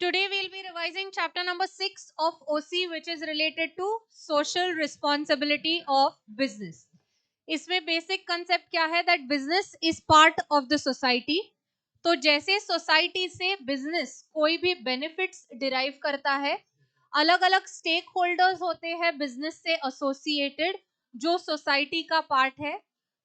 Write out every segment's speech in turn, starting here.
Today we'll be revising chapter number 6 of OC, which is related to social responsibility of business. इसमें basic concept क्या है that business is part of the society. तो जैसे society से business कोई भी benefits derive करता है, अलग अलग स्टेक होल्डर्स होते हैं बिजनेस से एसोसिएटेड जो सोसाइटी का पार्ट है.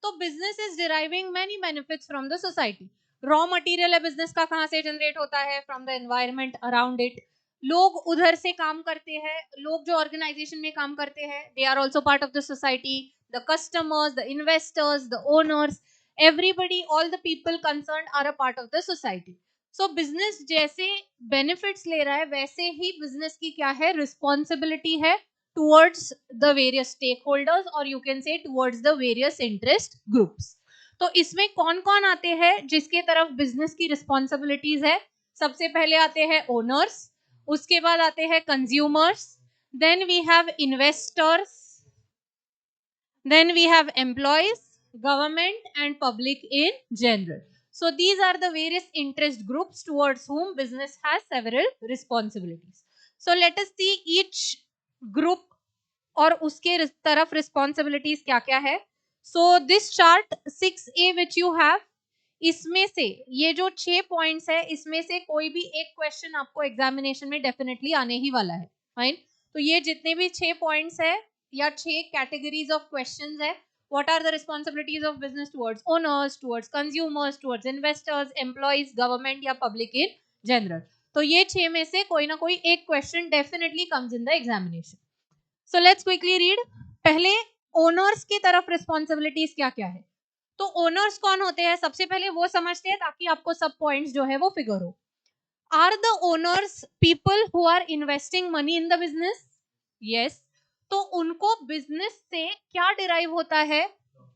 तो business is deriving many benefits from the society. Raw material है बिजनेस का, कहाँ से जनरेट होता है? From the environment around it. लोग उधर से काम करते हैं, लोग जो ऑर्गेनाइजेशन में काम करते हैं they are also part of the society. The customers, the investors, the owners, everybody, all the people concerned are a part of the society. So business जैसे benefits ले रहा है वैसे ही business की क्या है, responsibility है towards the various stakeholders or you can say towards the various interest groups. तो इसमें कौन कौन आते हैं जिसके तरफ business की responsibilities है? सबसे पहले आते हैं owners, उसके बाद आते हैं consumers, then we have investors, then we have employees, government and public in general. So these are the various interest groups towards whom business has several responsibilities. So let us see each group और उसके तरफ responsibilities क्या क्या है. So this chart 6A which you have, इसमें से ये जो 6 पॉइंट्स है इसमें से कोई भी एक क्वेश्चन आपको एग्जामिनेशन में डेफिनेटली आने ही वाला है. फाइन. तो ये जितने भी 6 पॉइंट्स है या 6 कैटेगरीज ऑफ क्वेश्चंस है, what are the responsibilities of business towards owners, towards consumers, towards investors, employees, government या पब्लिक इन जनरल. तो ये 6 में से कोई ना कोई एक question definitely comes in the examination. So let's quickly read. पहले ओनर्स की तरफ रिस्पांसिबिलिटीज क्या क्या है. तो ओनर्स कौन होते हैं सबसे पहले वो समझते हैं ताकि आपको सब पॉइंट्स जो है वो फिगर हो. Are the owners people who are investing money in the business? Yes. तो उनको बिजनेस से क्या डिराइव होता है?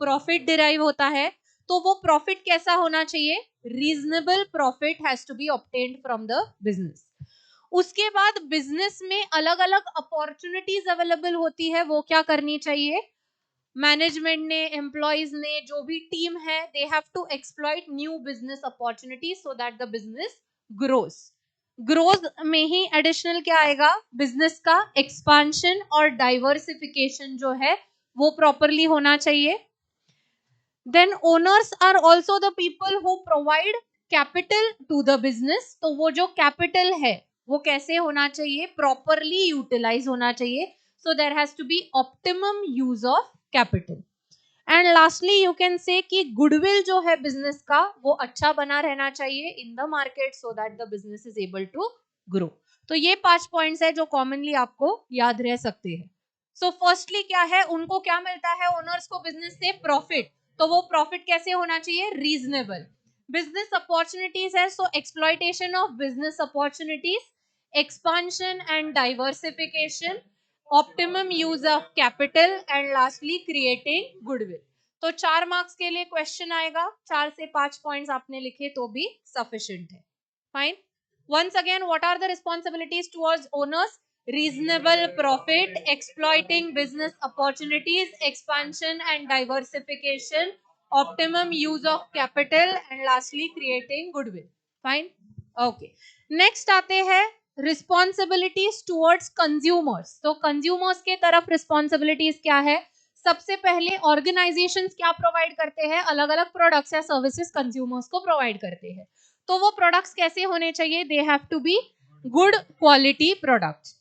प्रॉफिट डिराइव होता है. तो वो प्रॉफिट कैसा होना चाहिए? Reasonable profit has to be obtained from the business. उसके बाद बिजनेस में अलग अलग अपॉर्चुनिटीज अवेलेबल होती है, वो क्या करनी चाहिए? मैनेजमेंट ने, एम्प्लॉइज ने, जो भी टीम है, they have to exploit new business opportunities so that the business grows. Growth में ही एडिशनल क्या आएगा? बिजनेस का एक्सपांशन और डाइवर्सिफिकेशन जो है वो प्रॉपरली होना चाहिए. Then owners are also the people who provide capital to the business. तो वो जो कैपिटल है वो कैसे होना चाहिए? प्रॉपरली यूटिलाइज होना चाहिए. So there has to be optimum use of capital. And lastly you can say कि गुडविल जो है बिजनेस का वो अच्छा बना रहना चाहिए in the market so that the business is able to grow. तो ये 5 पॉइंट्स है जो कॉमनली आपको याद रह सकते हैं. सो फर्स्टली क्या है, उनको क्या मिलता है ओनर्स को बिजनेस से? प्रॉफिट. तो वो प्रॉफिट कैसे होना चाहिए? रीजनेबल. बिजनेस अपॉर्चुनिटीज है, so exploitation of business opportunities, expansion and diversification, optimum use of capital and lastly creating goodwill. तो 4 मार्क्स के लिए क्वेश्चन आएगा. 4 से 5 पॉइंट्स आपने लिखे तो भी सफिशिएंट है. Fine. Once again, what are the responsibilities towards owners? Reasonable profit, exploiting business opportunities, expansion and diversification, optimum use of capital and lastly creating goodwill. Fine. Okay. Next आते हैं responsibilities towards consumers. तो consumers के तरफ responsibilities क्या है? सबसे पहले organisations क्या प्रोवाइड करते हैं? अलग अलग प्रोडक्ट्स या सर्विसेज कंज्यूमर्स को प्रोवाइड करते हैं. तो वो प्रोडक्ट्स कैसे होने चाहिए? They have to be good quality products.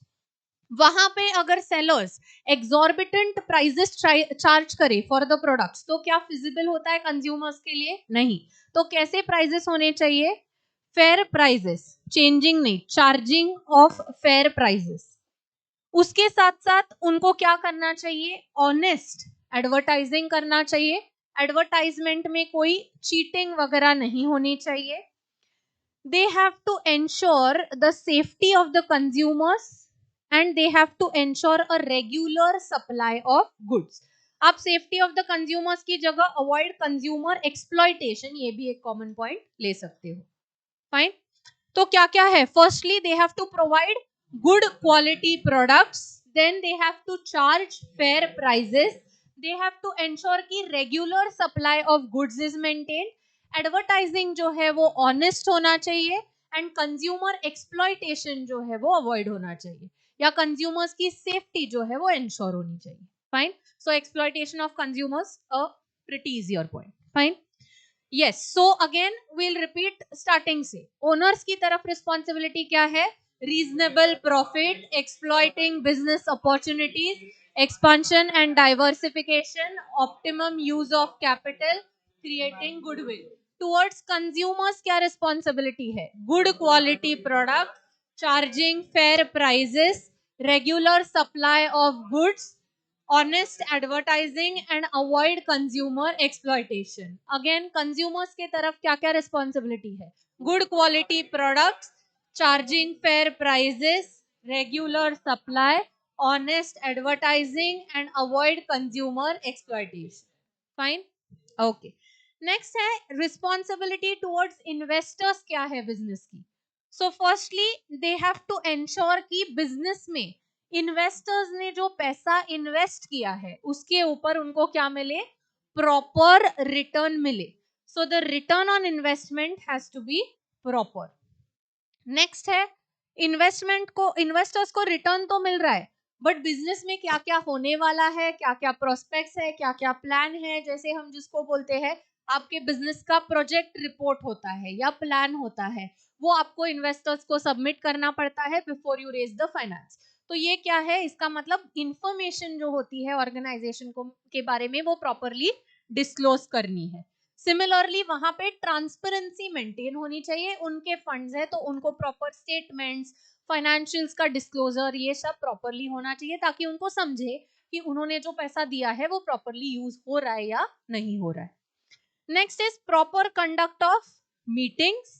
वहां पे अगर सेलर्स एग्जॉर्बिटेंट प्राइजेस चार्ज करे फॉर द प्रोडक्ट्स तो क्या फिजिबल होता है कंज्यूमर्स के लिए? नहीं. तो कैसे प्राइजेस होने चाहिए? फेयर प्राइजेस, चेंजिंग नहीं, चार्जिंग ऑफ फेयर प्राइजेस. उसके साथ साथ उनको क्या करना चाहिए? ऑनेस्ट एडवर्टाइजिंग करना चाहिए. एडवर्टाइजमेंट में कोई चीटिंग वगैरह नहीं होनी चाहिए. they have to ensure the safety of the consumers and they have to ensure a regular supply of goods. आप सेफ्टी ऑफ द कंज्यूमर्स की जगह अवॉइड कंज्यूमर एक्सप्लॉइटेशन, ये भी एक कॉमन पॉइंट ले सकते हो. फाइन. तो क्या क्या है? Firstly they have to provide good quality products, then they have to charge fair prices, they have to ensure कि regular supply of goods is maintained. Advertising जो है वो ऑनेस्ट होना चाहिए एंड कंज्यूमर एक्सप्लॉइटेशन जो है वो अवॉइड होना चाहिए, या कंज्यूमर्स की सेफ्टी जो है वो इंश्योर होनी चाहिए. Fine. So exploitation of consumers a pretty easier point. Fine. Yes. So again we'll repeat starting से. ओनर्स की तरफ रिस्पॉन्सिबिलिटी क्या है? Reasonable profit, exploiting business opportunities, expansion and diversification, optimum use of capital, creating goodwill. Towards consumers क्या responsibility है? Good quality product, charging fair prices, regular supply of goods, honest advertising and avoid consumer exploitation. Again consumers के तरफ क्या क्या responsibility है? Good quality products, charging fair prices, regular supply, honest advertising and avoid consumer exploitation. Fine. Okay. Next है responsibility towards investors. क्या है business की? So firstly they have to ensure कि business में इन्वेस्टर्स ने जो पैसा इन्वेस्ट किया है उसके ऊपर उनको क्या मिले? प्रॉपर रिटर्न मिले. So the return on investment has to be proper. Next है इन्वेस्टर्स को रिटर्न तो मिल रहा है, बट बिजनेस में क्या क्या होने वाला है, क्या क्या प्रोस्पेक्ट्स है, क्या क्या प्लान है, जैसे हम जिसको बोलते हैं आपके बिजनेस का प्रोजेक्ट रिपोर्ट होता है या प्लान होता है, वो आपको इन्वेस्टर्स को सबमिट करना पड़ता है before you raise the finance. तो ये क्या है? इसका मतलब इंफॉर्मेशन जो होती है ऑर्गेनाइजेशन को के बारे में वो प्रॉपरली डिस्क्लोज करनी है. सिमिलरली वहां पे ट्रांसपेरेंसी मेंटेन होनी चाहिए. उनके फंड्स है तो उनको प्रॉपर स्टेटमेंट्स, फाइनेंशियल्स का डिस्क्लोजर, ये सब प्रॉपरली होना चाहिए ताकि उनको समझे कि उन्होंने जो पैसा दिया है वो प्रॉपरली यूज हो रहा है या नहीं हो रहा है. Next is proper conduct of meetings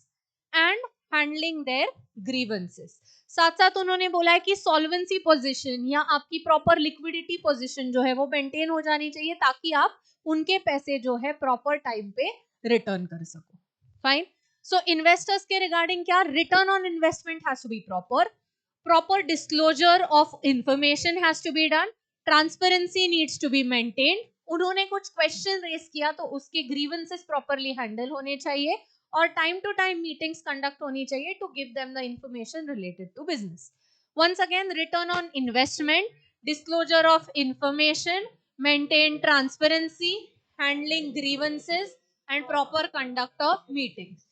and handling their grievances. साथ साथ उन्होंने बोला है कि सॉल्वेंसी पोजीशन या आपकी प्रॉपर लिक्विडिटी पोजीशन जो है वो मेंटेन हो जानी चाहिए ताकि आप उनके पैसे जो है प्रॉपर टाइम पे रिटर्न कर सको. फाइन. सो इन्वेस्टर्स के रिगार्डिंग क्या? Return on investment has to be proper disclosure of information has to be done, transparency needs to be maintained. उन्होंने कुछ क्वेश्चन रेस किया तो उसके ग्रीवेंसेस प्रॉपरली हैंडल होने चाहिए और time to time meetings conduct होनी चाहिए to give them the information related to business. Once again return on investment, disclosure of information, maintain transparency, handling grievances and proper conduct of meetings.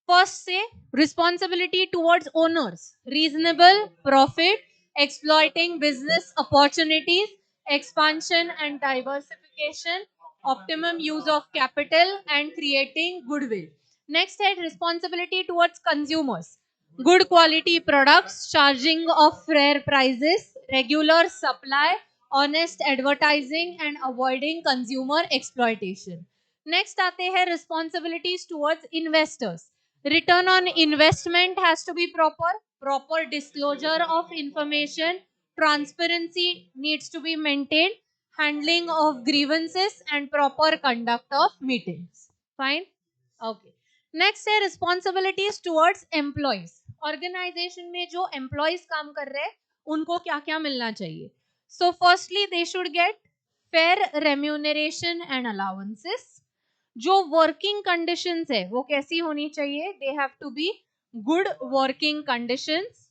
First say responsibility towards owners, reasonable profit, exploiting business opportunities, expansion and diversification, optimum use of capital and creating goodwill. Next head, responsibility towards consumers, good quality products, charging of fair prices, regular supply, honest advertising and avoiding consumer exploitation. Next आते हैं responsibilities towards investors. Return on investment has to be proper disclosure of information, transparency needs to be maintained, handling of grievances and proper conduct of meetings. Fine. Okay. Next है responsibilities towards employees. Organization में जो employees काम कर रहे हैं उनको क्या क्या मिलना चाहिए? So firstly they should get fair remuneration and allowances. जो working conditions है वो कैसी होनी चाहिए? They have to be good working conditions.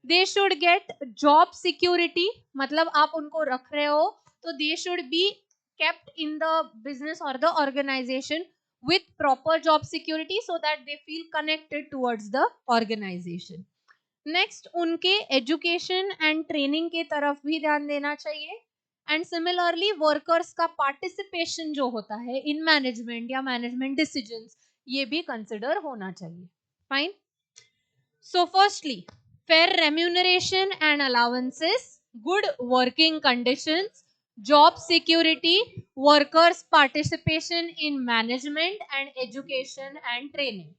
They should get job security. मतलब आप उनको रख रहे हो तो they should be kept in the business or the organization with proper job security so that they feel connected towards the organization. Next उनके education and training के तरफ भी ध्यान देना चाहिए. एंड सिमिलरली वर्कर्स का पार्टिसिपेशन जो होता है इन मैनेजमेंट या मैनेजमेंट डिसीजंस ये भी कंसिडर होना चाहिए. Fine. So firstly fair remuneration and allowances, good working conditions, job security, workers participation in management and education and training.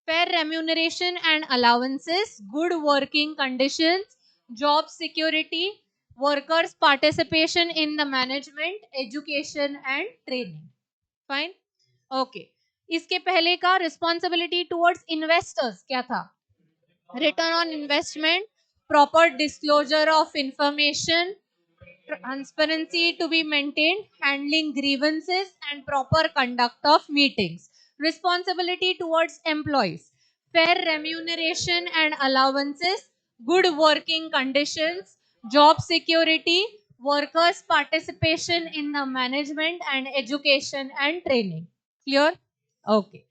Fair remuneration and allowances, good working conditions, job security, workers participation in the management, education and training. Fine. Okay. इसके पहले का responsibility towards investors क्या था? Return on investment, proper disclosure of information, transparency to be maintained, handling grievances and proper conduct of meetings. Responsibility towards employees, fair remuneration and allowances, good working conditions, job security, workers' participation in the management and education and training. Clear? Okay.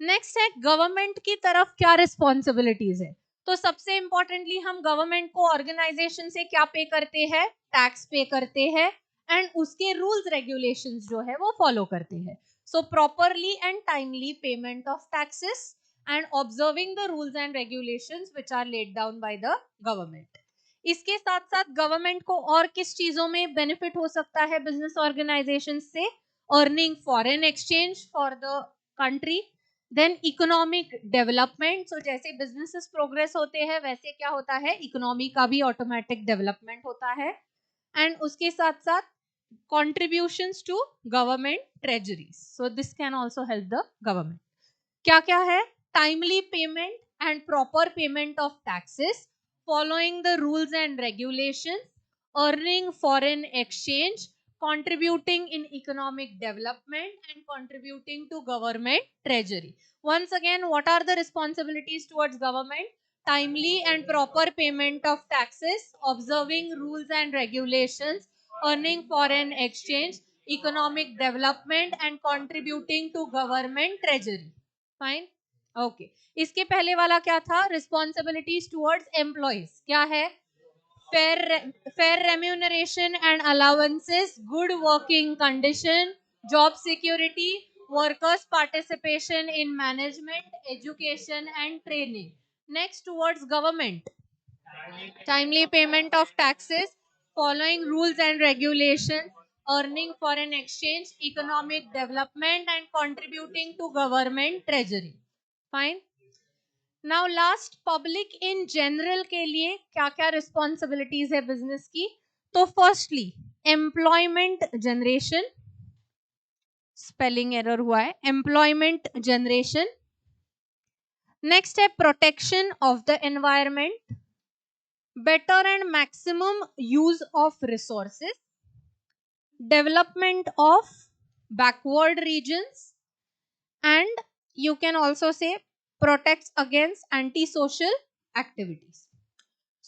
Next है government की तरफ क्या responsibilities है. तो सबसे importantly हम government को organisation से क्या पे करते हैं, टैक्स पे करते हैं एंड उसके रूल्स रेगुलेशंस जो है वो फॉलो करते हैं. So properly and timely payment of taxes and observing the rules and regulations which are laid down by the government. इसके साथ साथ गवर्नमेंट को और किस चीजों में बेनिफिट हो सकता है बिजनेस ऑर्गेनाइजेशन से? Earning foreign exchange for the country, then economic development. So जैसे बिजनेसेस प्रोग्रेस होते हैं वैसे क्या होता है, इकोनॉमी का भी ऑटोमेटिक डेवलपमेंट होता है. एंड उसके साथ साथ contributions to government treasuries. So this can also help the government. क्या क्या है? Timely payment and proper payment of taxes, following the rules and regulations, earning foreign exchange, contributing in economic development and contributing to government treasury. Once again, what are the responsibilities towards government? Timely and proper payment of taxes, observing rules and regulations, earning foreign exchange, economic development and contributing to government treasury. Fine. Okay. इसके पहले वाला क्या था? Responsibilities towards employees. क्या है? fair remuneration and allowances, good working condition, job security, workers participation in management, education and training. Next, towards government, timely payment of taxes, following rules and regulations, earning foreign exchange, economic development and contributing to government treasury. Fine. Now last, public in general के लिए क्या क्या responsibilities है business की? तो firstly employment generation, spelling error हुआ है, employment generation. Next है protection of the environment, better and maximum use of resources, development of backward regions and you can also say protects against anti-social activities.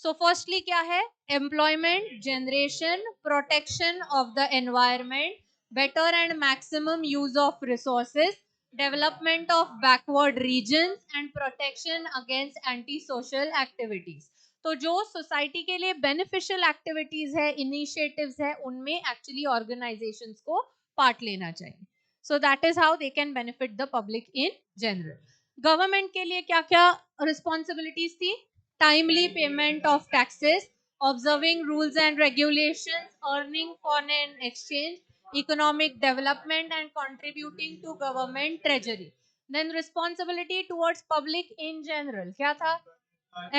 So firstly क्या है? Employment generation, protection of the environment, better and maximum use of resources, development of backward regions and protection against anti-social activities. तो जो society के लिए beneficial activities है, initiatives है, उनमें actually organisations को पार्ट लेना चाहिए. So that is how they can benefit the public in general. Government के लिए क्या क्या रिस्पॉन्सिबिलिटीज थी? Timely payment of taxes, observing rules and regulations, earning foreign exchange, economic development and contributing to government treasury. Then responsibility towards public in general क्या था?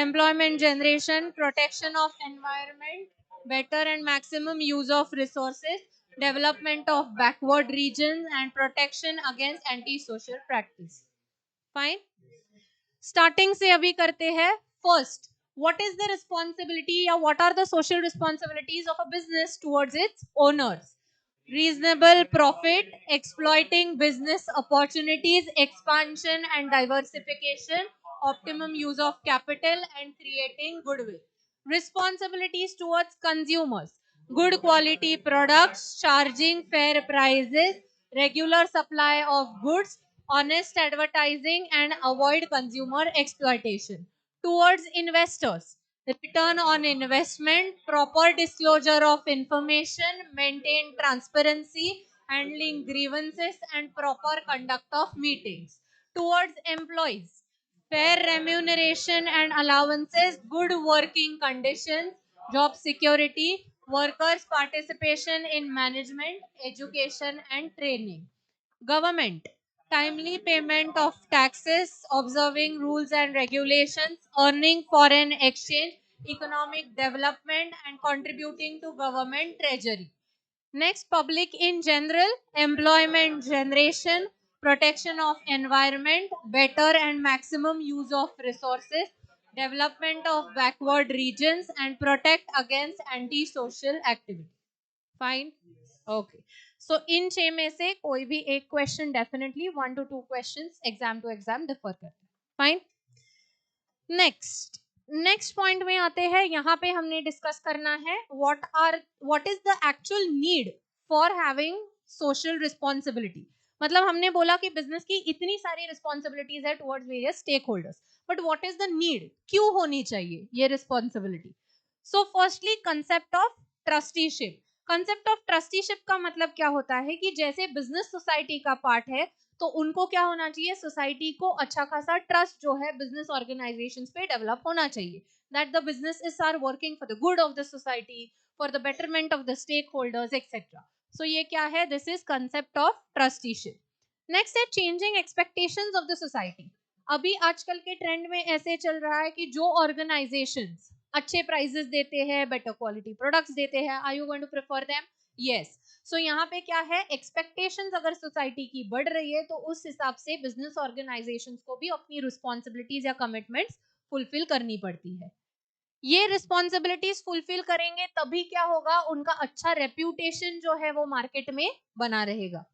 Employment generation, protection of environment, better and maximum use of resources, development of backward regions and protection against anti-social practice. Fine. Starting से अभी करते हैं. First, what is the responsibility या what are the social responsibilities of a business towards its owners? Reasonable profit, exploiting business opportunities, expansion and diversification, optimum use of capital and creating goodwill. Responsibilities towards consumers, good quality products, charging fair prices, regular supply of goods, honest advertising and avoid consumer exploitation. Towards investors, return on investment, proper disclosure of information, maintain transparency, handling grievances and proper conduct of meetings. Towards employees, fair remuneration and allowances, good working conditions, job security, workers' participation in management, education and training. Government, timely payment of taxes, observing rules and regulations, earning foreign exchange, economic development and contributing to government treasury. Next, public in general, employment generation, protection of environment, better and maximum use of resources, development of backward regions and protect against anti-social activity. Fine. Okay. So इन 6 में से कोई भी एक question definitely 1 to 2 questions exam to exam differ करते हैं. Fine. Next point में आते हैं, यहाँ पे हमने डिस्कस करना है what is the actual need for having social responsibility. मतलब हमने बोला कि बिजनेस की इतनी सारी रिस्पॉन्सिबिलिटीज है towards various stakeholders, but what is the need, क्यों होनी चाहिए ये responsibility. So firstly concept of trusteeship. Concept of trusteeship का मतलब क्या होता है कि जैसे बिजनेस सोसाइटी का पार्ट है तो उनको क्या होना चाहिए, सोसाइटी को अच्छा खासा ट्रस्ट जो है बिजनेस ऑर्गेनाइजेशंस पे डेवलप होना चाहिए, that the businesses are working for the good of the society, for the betterment of the stakeholders etcetera. So ये क्या है, this is concept of trusteeship. Next है changing expectations of the society. अभी आजकल के trend में ऐसे चल रहा है कि जो ऑर्गेनाइजेशंस अच्छे प्राइजेस देते हैं, बेटर क्वालिटी प्रोडक्ट्स देते हैं, are you going to prefer them? Yes. So यहाँ पे क्या है, एक्सपेक्टेशंस अगर सोसाइटी की बढ़ रही है तो उस हिसाब से बिजनेस ऑर्गेनाइजेशंस को भी अपनी रिस्पॉन्सिबिलिटीज या कमिटमेंट्स फुलफिल करनी पड़ती है। ये रिस्पॉन्सिबिलिटीज फुलफिल करेंगे तभी क्या होगा, उनका अच्छा रेप्यूटेशन जो है वो मार्केट में बना रहेगा।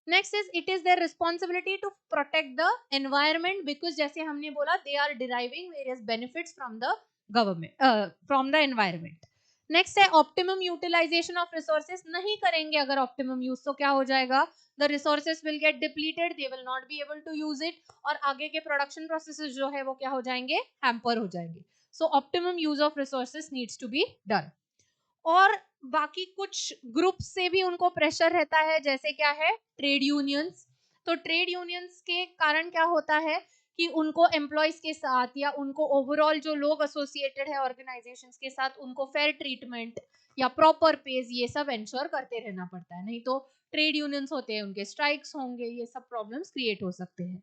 Next is it is their responsibility to protect the environment, because जैसे हमने बोला they are deriving various benefits from the government, from the environment. Next है ऑप्टिमम यूटिलाइजेशन ऑफ रिसोर्सेस। नहीं करेंगे अगर ऑप्टिमम यूज तो क्या हो जाएगा, the resources will get depleted, they will not be able to use it, और आगे के प्रोडक्शन प्रोसेसेस जो है वो क्या हो जाएंगे, हैम्पर हो जाएंगे। So optimum use of resources needs to be done. और बाकी कुछ ग्रुप से भी उनको प्रेशर रहता है, जैसे क्या है, ट्रेड यूनियंस। तो ट्रेड यूनियंस के कारण क्या होता है कि उनको एम्प्लॉयज के साथ या उनको ओवरऑल जो लोग एसोसिएटेड है ऑर्गेनाइजेशंस के साथ, उनको फेयर ट्रीटमेंट या प्रॉपर पेज ये सब एंश्योर करते रहना पड़ता है, नहीं तो ट्रेड यूनियंस होते हैं उनके स्ट्राइक्स होंगे, ये सब प्रॉब्लम्स क्रिएट हो सकते हैं।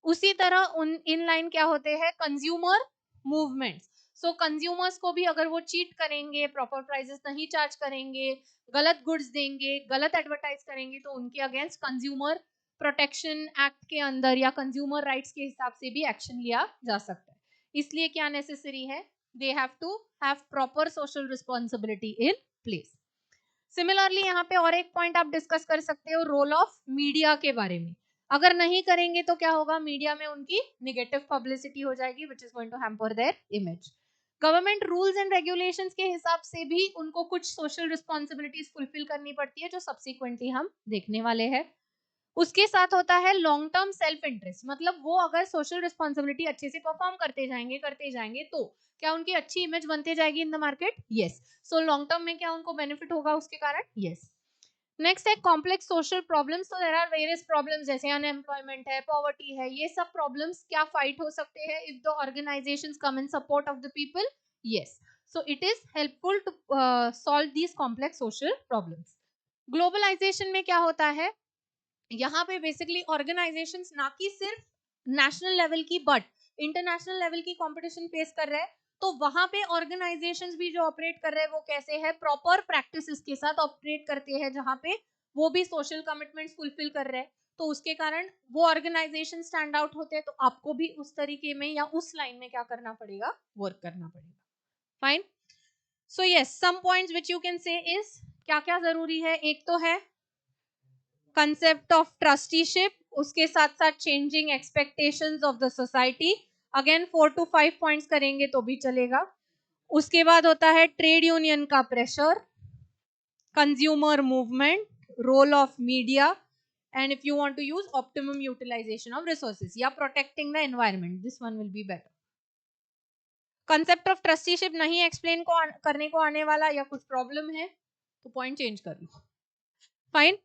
उसी तरह उन इन लाइन क्या होते हैं, कंज्यूमर मूवमेंट्स। सो कंज्यूमर्स को भी अगर वो चीट करेंगे, प्रॉपर प्राइसेस नहीं चार्ज करेंगे, गलत गुड्स देंगे, गलत एडवर्टाइज करेंगे, तो उनके अगेंस्ट कंज्यूमर प्रोटेक्शन एक्ट के अंदर या कंज्यूमर राइट्स के हिसाब से भी एक्शन लिया जा सकता है। इसलिए क्या नेसेसरी है, they have to have proper social responsibility in place. Similarly यहाँ पे और एक पॉइंट आप डिस्कस कर सकते हो, रोल ऑफ मीडिया के बारे में। अगर नहीं करेंगे तो क्या होगा, मीडिया में उनकी निगेटिव पब्लिसिटी हो जाएगी, which is going to hamper their image. Government rules and regulations के हिसाब से भी उनको कुछ सोशल रिस्पॉन्सिबिलिटीज फुलफिल करनी पड़ती है, जो सब्सिक्वेंटली हम देखने वाले हैं। उसके साथ होता है लॉन्ग टर्म सेल्फ इंटरेस्ट। मतलब वो अगर सोशल रिस्पॉन्सिबिलिटी अच्छे से परफॉर्म करते जाएंगे तो क्या उनकी अच्छी इमेज बनते जाएगी in the market? Yes. So long term में क्या उनको बेनिफिट होगा उसके कारण? यस। नेक्स्ट है कॉम्प्लेक्स सोशल प्रॉब्लम्स। तो देयर आर वेरियस प्रॉब्लम्स, जैसे अनएम्प्लॉयमेंट है, पॉवर्टी है, ये सब प्रॉब्लम्स क्या फाइट हो सकते हैं if the organisations come in support of the people? Yes. So it is helpful to solve these complex social problems. Globalisation में क्या होता है, यहाँ पे बेसिकली ऑर्गेनाइजेशंस ना कि सिर्फ नेशनल लेवल की बट इंटरनेशनल लेवल की कंपटीशन फेस कर रहे हैं, तो वहां पे ऑर्गेनाइजेशंस भी जो ऑपरेट कर रहे हैं वो कैसे है, प्रॉपर प्रैक्टिसेस के साथ ऑपरेट करते हैं, जहां पे वो भी सोशल कमिटमेंट्स फुलफिल कर रहे हैं, तो उसके कारण वो ऑर्गेनाइजेशन स्टैंड आउट होते हैं। तो आपको भी उस तरीके में या उस लाइन में क्या करना पड़ेगा, वर्क करना पड़ेगा। Fine. So yes, some points which you can say is, क्या क्या जरूरी है, एक तो है कंसेप्ट ऑफ ट्रस्टीशिप, उसके साथ साथ changing expectations of the society. Again 4 to 5 points करेंगे तो भी चलेगा। उसके बाद होता है ट्रेड यूनियन का प्रेशर, consumer movement, role of media, and if you want to use optimum utilisation of resources या protecting the environment, this one will be better. Concept of trusteeship नहीं एक्सप्लेन करने को आने वाला, या कुछ प्रॉब्लम है तो पॉइंट चेंज कर लो। फाइन।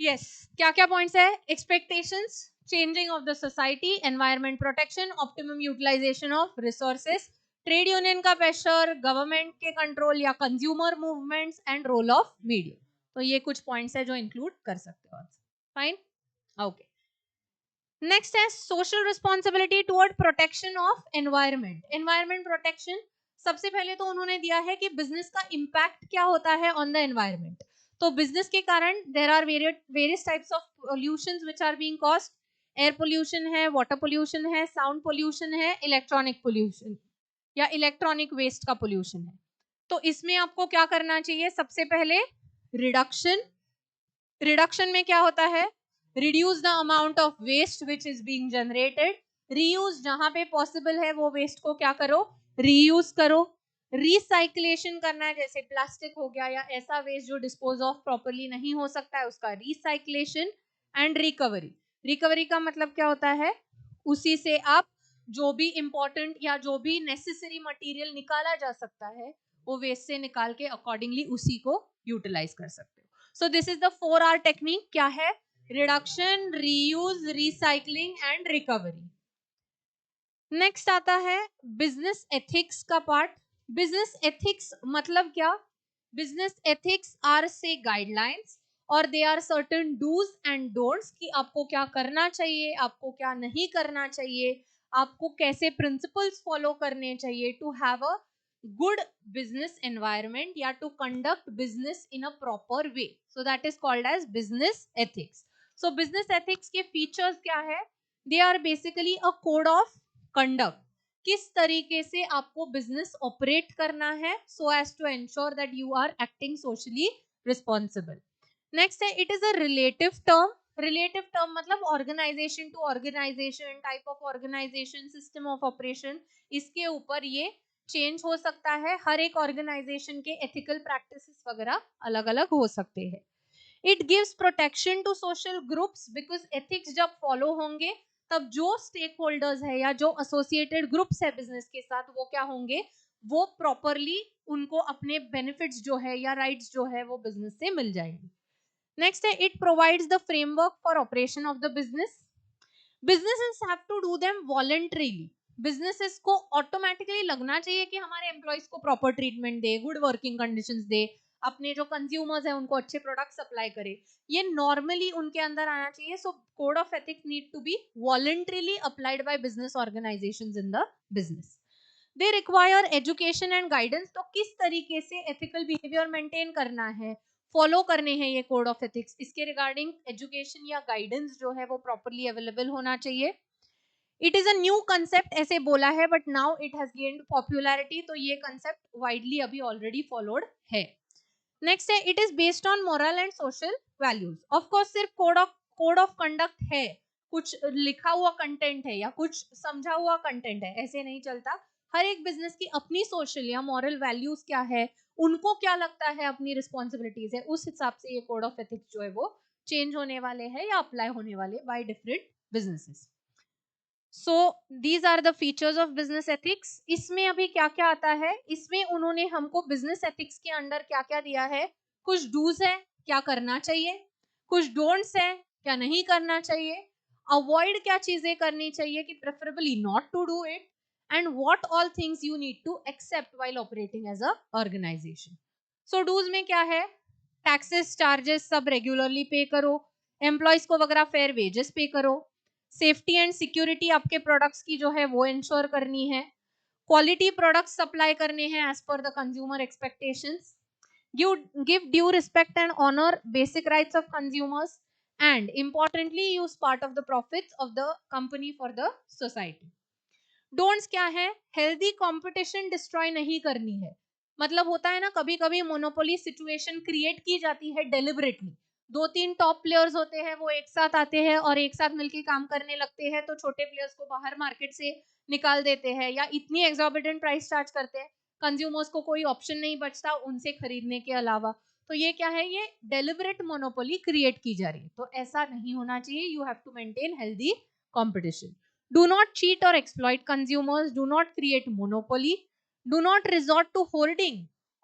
यस, क्या क्या पॉइंट्स है, expectations, changing of the society, environment protection, optimum utilisation of resources, trade union का प्रेशर, गवर्नमेंट के कंट्रोल या consumer movements, and role of media. तो ये कुछ पॉइंट्स है जो इंक्लूड कर सकते हो। Fine, okay. नेक्स्ट है social responsibility toward protection of environment. Environment protection, सबसे पहले तो उन्होंने दिया है कि बिजनेस का इम्पैक्ट क्या होता है ऑन द एनवायरमेंट। तो बिजनेस के कारण there are various types of pollutions which are being caused. Air pollution है, वाटर पोल्यूशन है, साउंड पोल्यूशन है, इलेक्ट्रॉनिक पोल्यूशन या इलेक्ट्रॉनिक वेस्ट का पोल्यूशन है। तो इसमें आपको क्या करना चाहिए, सबसे पहले रिडक्शन। रिडक्शन में क्या होता है, reduce the amount of waste which is being generated, reuse, जहां पे पॉसिबल है वो वेस्ट को क्या करो, रीयूज करो। रिसाइक्लेशन करना है, जैसे प्लास्टिक हो गया या ऐसा वेस्ट जो डिस्पोज ऑफ प्रॉपरली नहीं हो सकता है, उसका रिसाइक्लेशन। एंड रिकवरी, रिकवरी का मतलब क्या होता है, उसी से आप जो भी इंपॉर्टेंट या जो भी नेसेसरी मटेरियल निकाला जा सकता है वो वेस्ट से निकाल के अकॉर्डिंगली उसी को यूटिलाइज कर सकते हो। So this is the 4R technique, क्या है, reduction, reuse, recycling and recovery. Next आता है बिजनेस एथिक्स का पार्ट। बिजनेस एथिक्स मतलब क्या, business ethics are say guidelines और they are certain dos and don'ts, कि आपको क्या करना चाहिए, आपको क्या नहीं करना चाहिए, आपको कैसे प्रिंसिपल्स फॉलो करने चाहिए to have a good business environment या to conduct business in a proper way. So that is called as business ethics. So business ethics के फीचर्स क्या है, they are basically a code of conduct, किस तरीके से आपको business operate करना है so as to ensure that you are acting socially responsible. Next है it is a relative term. Relative term मतलब organisation to organisation, type of organisation, system of operation, इसके ऊपर ये चेंज हो सकता है। हर एक ऑर्गेनाइजेशन के एथिकल प्रैक्टिसेस वगैरह अलग अलग हो सकते हैं। It gives protection to social groups, because ethics जब फॉलो होंगे तब जो स्टेक होल्डर्स है या जो एसोसिएटेड ग्रुप्स है बिजनेस के साथ, वो क्या होंगे, वो प्रॉपरली उनको अपने बेनिफिट्स जो है या राइट्स जो है वो बिजनेस से मिल जाएंगे। नेक्स्ट है it provides the framework for operation of the business. Businesses have to do them voluntarily. Businesses को ऑटोमेटिकली लगना चाहिए कि हमारे एम्प्लॉयज को प्रॉपर ट्रीटमेंट दे, गुड वर्किंग कंडीशंस दे, अपने जो कंज्यूमर्स हैं उनको अच्छे प्रोडक्ट सप्लाई करे, ये नॉर्मली उनके अंदर आना चाहिए। So code of ethics need to be voluntarily applied by business organisations in the business. They require education and guidance, तो किस तरीके से एथिकल बिहेवियर मेंटेन करना है, फॉलो करने हैं ये कोड ऑफ एथिक्स, इसके रिगार्डिंग एजुकेशन या गाइडेंस जो है वो प्रॉपरली अवेलेबल होना चाहिए। It is a new concept ऐसे बोला है, but now it has gained popularity, तो ये कंसेप्ट वाइडली अभी ऑलरेडी फॉलोड है। नेक्स्ट है it is based on moral and social values. Of course सिर्फ कोड ऑफ कंडक्ट है, कुछ लिखा हुआ कंटेंट है या कुछ समझा हुआ कंटेंट है, ऐसे नहीं चलता। हर एक बिजनेस की अपनी सोशल या मॉरल वैल्यूज क्या है, उनको क्या लगता है अपनी रिस्पॉन्सिबिलिटीज है, उस हिसाब से ये कोड ऑफ एथिक्स जो है वो चेंज होने वाले हैं या अप्लाई होने वाले by different businesses. So these are the features of business ethics. इसमें अभी क्या क्या आता है, इसमें उन्होंने हमको बिजनेस एथिक्स के अंडर क्या क्या दिया है, कुछ डूज है क्या करना चाहिए, कुछ डोंट्स है क्या नहीं करना चाहिए, अवॉइड क्या चीजें करनी चाहिए कि preferably not to do it, and what all things you need to accept while operating as a organisation. So dos में क्या है, टैक्सेस चार्जेस सब रेगुलरली पे करो, एम्प्लॉयज को वगैरह फेयर वेजेस पे करो, सेफ्टी एंड सिक्योरिटी आपके प्रोडक्ट्स की जो है वो इंश्योर करनी है, क्वालिटी प्रोडक्ट्स सप्लाई करने हैं एज पर the consumer expectations, give due respect and honor basic rights of consumers, and importantly use part of the profits of the company for the society. Don'ts क्या है, healthy competition destroy नहीं करनी है। मतलब होता है ना कभी कभी मोनोपोली सिचुएशन क्रिएट की जाती है डेलिबरेटली, दो तीन टॉप प्लेयर्स होते हैं वो एक साथ आते हैं और एक साथ मिलकर काम करने लगते हैं, तो छोटे प्लेयर्स को बाहर मार्केट से निकाल देते हैं या इतनी एग्जॉर्बिटेंट प्राइस चार्ज करते हैं, कंज्यूमर्स को कोई ऑप्शन नहीं बचता उनसे खरीदने के अलावा। तो ये क्या है, ये डेलिबरेट मोनोपोली क्रिएट की जा रही है, तो ऐसा नहीं होना चाहिए। You have to maintain healthy competition. Do not cheat or exploit consumers. Do not create monopoly. Do not resort to hoarding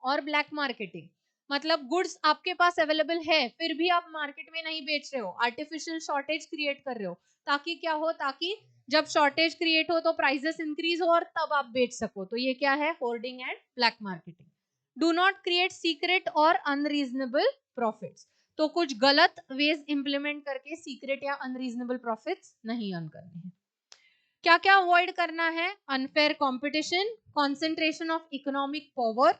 or black marketing. मतलब गुड्स आपके पास अवेलेबल है फिर भी आप मार्केट में नहीं बेच रहे हो, आर्टिफिशियल शॉर्टेज क्रिएट कर रहे हो, ताकि क्या हो, ताकि जब शॉर्टेज क्रिएट हो तो प्राइसेस इंक्रीज हो और तब आप बेच सको, तो ये क्या है, hoarding and black marketing. Do not create secret और अनरीजनेबल प्रॉफिट्स, तो कुछ गलत वेज इंप्लीमेंट करके सीक्रेट या अनरीजनेबल प्रॉफिट्स नहीं अर्न करने हैं। क्या क्या अवॉइड करना है, unfair competition, concentration of economic power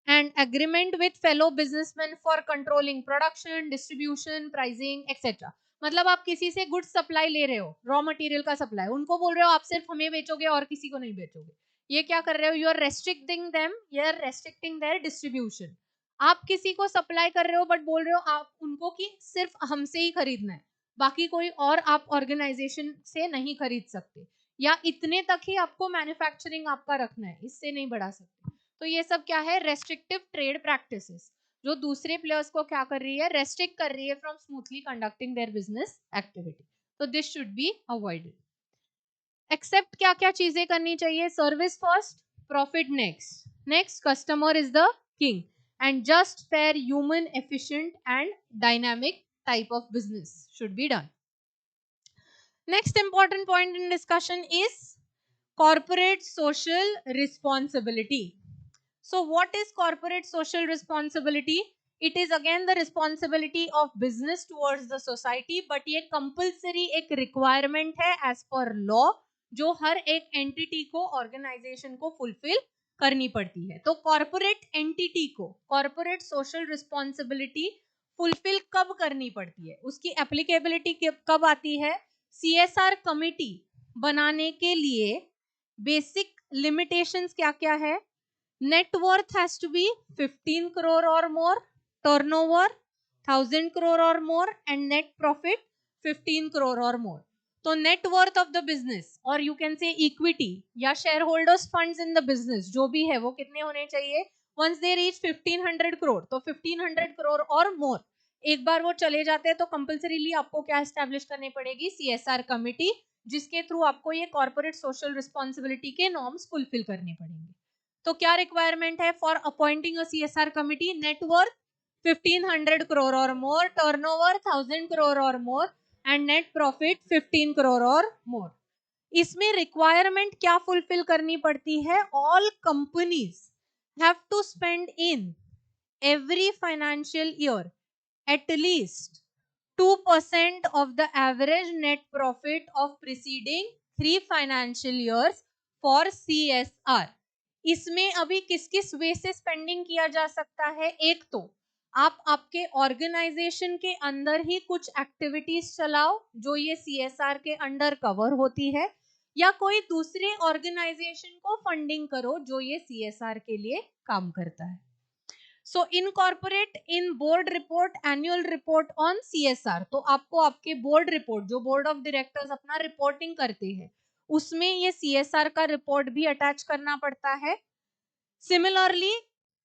and agreement with fellow businessman for controlling production, distribution, pricing etcetera. मतलब आप किसी से गुड्स सप्लाई ले रहे हो, रॉ मटेरियल का सप्लाई, उनको बोल रहे हो आप सिर्फ हमें बेचोगे और किसी को नहीं बेचोगे, ये क्या कर रहे हो, you are restricting them, you are restricting their distribution. आप किसी को सप्लाई कर रहे हो बट बोल रहे हो आप उनको कि सिर्फ हमसे ही खरीदना है, बाकी कोई और आप ऑर्गेनाइजेशन से नहीं खरीद सकते, या इतने तक ही आपको मैन्युफैक्चरिंग आपका रखना है, इससे नहीं बढ़ा सकते। तो ये सब क्या है, रेस्ट्रिक्टिव ट्रेड प्रैक्टिसेस, जो दूसरे प्लेयर्स को क्या कर रही है, रेस्ट्रिक्ट कर रही है from smoothly conducting their business activity. तो this should be avoided. Except क्या क्या चीजें करनी चाहिए, service first, profit next, next customer is the king, and just fair human efficient and dynamic type of business should be done. Next important point in discussion is corporate social responsibility. So what is corporate social responsibility? It is again the responsibility of business towards the society, but ये compulsory एक requirement है as per law, जो हर एक entity को, organization को fulfill करनी पड़ती है। तो corporate entity को corporate social responsibility fulfill कब करनी पड़ती है, उसकी applicability कब आती है, CSR कमिटी बनाने के लिए बेसिक लिमिटेशंस क्या क्या है, net worth has to be 15 crore or more, turnover 1000 crore or more, and net profit 15 crore or more. तो net worth of the business और you can say equity या shareholders funds in the business जो भी है वो कितने होने चाहिए, once they reach 1500 crore, तो 1500 crore और more एक बार वो चले जाते हैं तो कंपल्सरीली आपको क्या एस्टैब्लिश करनी पड़ेगी, CSR कमिटी, जिसके थ्रू आपको ये कॉर्पोरेट सोशल रिस्पॉन्सिबिलिटी के नॉर्म्स फुलफिल करने पड़ेंगे। तो क्या रिक्वायरमेंट है for appointing a CSR committee, net worth 1500 crore और मोर, टर्नओवर 1000 crore और more, and net profit 15 crore और मोर। इसमें रिक्वायरमेंट क्या फुलफिल करनी पड़ती है, all companies have to spend in every financial year at least 2% of the average net profit of preceding 3 financial years for CSR। इसमें अभी किस किस वे से स्पेंडिंग किया जा सकता है, एक तो आप आपके ऑर्गेनाइजेशन के अंदर ही कुछ एक्टिविटीज चलाओ जो ये CSR के अंडर कवर होती है, या कोई दूसरे ऑर्गेनाइजेशन को फंडिंग करो जो ये CSR के लिए काम करता है। So incorporate in board report annual report on CSR। तो आपको आपके बोर्ड रिपोर्ट, जो बोर्ड ऑफ डायरेक्टर्स अपना रिपोर्टिंग करते हैं, उसमें ये CSR का रिपोर्ट भी अटैच करना पड़ता है। Similarly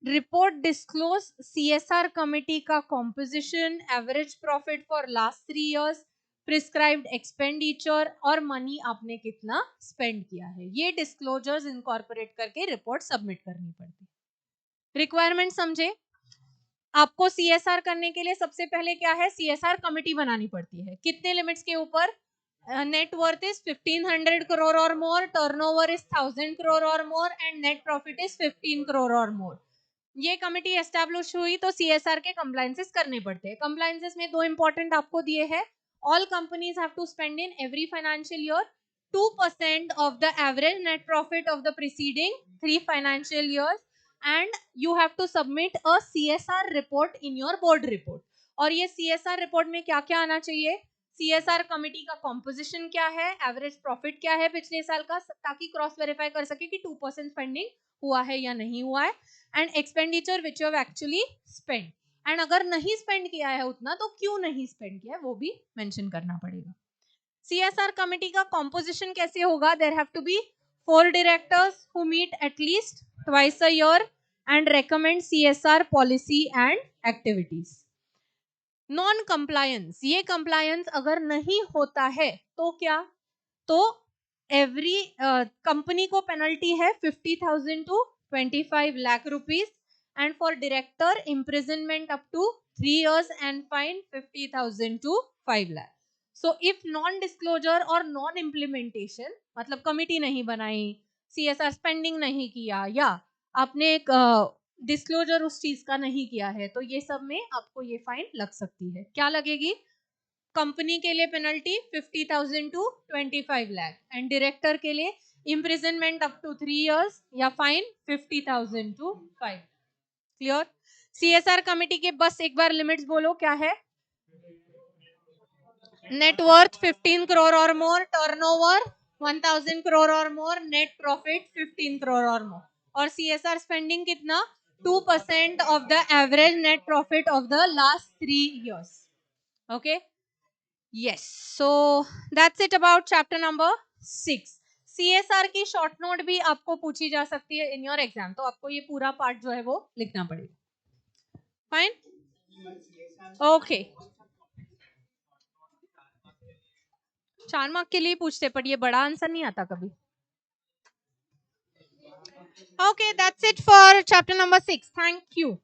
report disclose CSR committee का composition, average profit for last 3 years, prescribed expenditure और मनी आपने कितना स्पेंड किया है, ये डिस्क्लोजर्स इनकॉर्पोरेट करके रिपोर्ट सबमिट करनी पड़ती है। रिक्वायरमेंट समझे, आपको CSR करने के लिए सबसे पहले क्या है, CSR कमिटी बनानी पड़ती है, कितने लिमिट्स के ऊपर, नेट वर्थ इज 1500 crore और मोर, टर्नओवर इज 1000 crore और more, and net profit is 15 crore और मोर। ये कमिटी एस्टैब्लिश हुई तो CSR के कंप्लायंसेस करने पड़ते हैं। कंप्लायंसेस में दो इंपॉर्टेंट आपको दिए हैं, all companies have to spend in every financial year 2% of the average net profit of the preceding 3 financial years, and you have to submit a CSR report in your board report। और ये CSR report में क्या क्या आना चाहिए, CSR committee का composition क्या है, एवरेज प्रॉफिट क्या है पिछले साल का, ताकि क्रॉस वेरीफाई कर सके कि 2% स्पेंडिंग हुआ है या नहीं हुआ है, and expenditure which you have actually spend, and अगर नहीं स्पेंड किया है उतना तो क्यों नहीं स्पेंड किया है वो भी मेंशन करना पड़ेगा। CSR कमिटी का कॉम्पोजिशन कैसे होगा, there have to be 4 directors who meet at least twice a year and recommend CSR policy and activities. Non compliance, ये कंप्लायंस अगर नहीं होता है तो क्या, तो एवरी कंपनी को पेनल्टी है 50,000 to 25 lakh rupees, and for director imprisonment up to 3 years and fine 50,000 to 5 lakh। so if non disclosure और non implementation, मतलब कमिटी नहीं बनाई, CSR स्पेंडिंग नहीं किया, या आपने एक डिस्क्लोजर उस चीज का नहीं किया है, तो ये सब में आपको ये फाइन लग सकती है। क्या लगेगी, कंपनी के लिए penalty 50,000 to 25 lakh, and director के लिए इम्प्रिजनमेंट अप टू 3 years या fine 50,000 to 5। Clear. CSR committee के बस एक बार लिमिट्स बोलो क्या है, नेटवर्थ 15 crore और मोर, टर्नओवर 1000 crore और मोर, नेट प्रॉफिट 15 crore और मोर, और CSR स्पेंडिंग कितना, 2% of the average net profit of the last 3 years। okay, yes, so that's it about chapter number 6। CSR की शॉर्ट नोट भी आपको पूछी जा सकती है इन योर एग्जाम, तो आपको ये पूरा पार्ट जो है वो लिखना पड़ेगा। Fine, okay. 4 मार्क के लिए पूछते, पर ये बड़ा आंसर नहीं आता कभी। Okay, that's it for chapter number 6। Thank you.